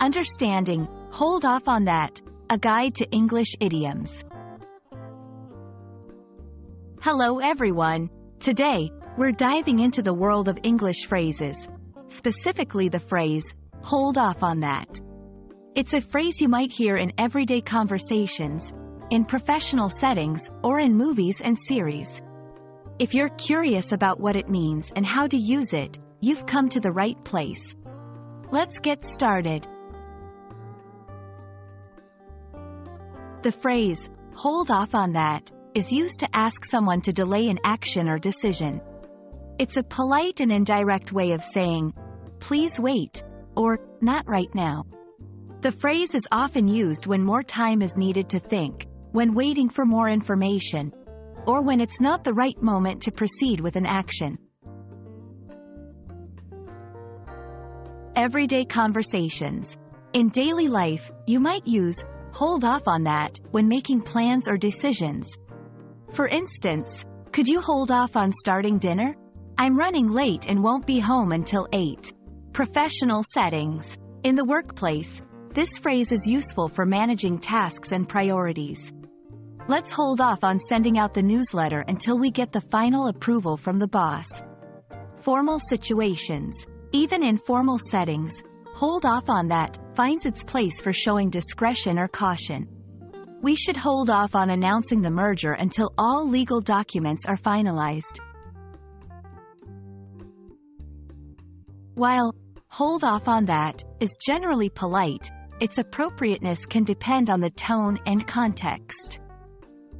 Understanding, hold off on that, a guide to English idioms. Hello everyone. Today, we're diving into the world of English phrases, specifically the phrase, hold off on that. It's a phrase you might hear in everyday conversations, in professional settings, or in movies and series. If you're curious about what it means and how to use it, you've come to the right place. Let's get started. The phrase, hold off on that, is used to ask someone to delay an action or decision. It's a polite and indirect way of saying, please wait, or not right now. The phrase is often used when more time is needed to think, when waiting for more information, or when it's not the right moment to proceed with an action. Everyday conversations. In daily life, you might use hold off on that when making plans or decisions. For instance, could you hold off on starting dinner? I'm running late and won't be home until 8. Professional settings. In the workplace, this phrase is useful for managing tasks and priorities. Let's hold off on sending out the newsletter until we get the final approval from the boss. Formal situations. Even in formal settings, hold off on that finds its place for showing discretion or caution. We should hold off on announcing the merger until all legal documents are finalized. While hold off on that is generally polite, its appropriateness can depend on the tone and context.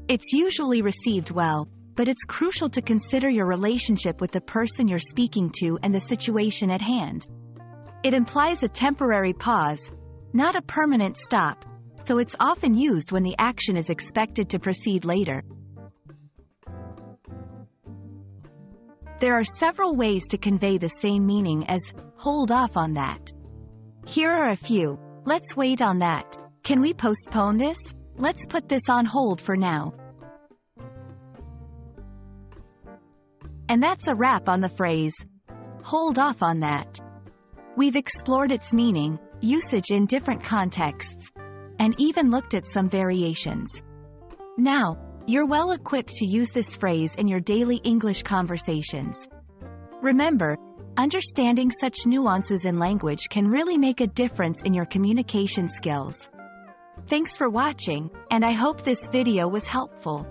It's usually received well, but it's crucial to consider your relationship with the person you're speaking to and the situation at hand. It implies a temporary pause, not a permanent stop, so it's often used when the action is expected to proceed later. There are several ways to convey the same meaning as hold off on that. Here are a few. Let's wait on that. Can we postpone this? Let's put this on hold for now. And that's a wrap on the phrase, hold off on that. We've explored its meaning, usage in different contexts, and even looked at some variations. Now, you're well equipped to use this phrase in your daily English conversations. Remember, understanding such nuances in language can really make a difference in your communication skills. Thanks for watching, and I hope this video was helpful.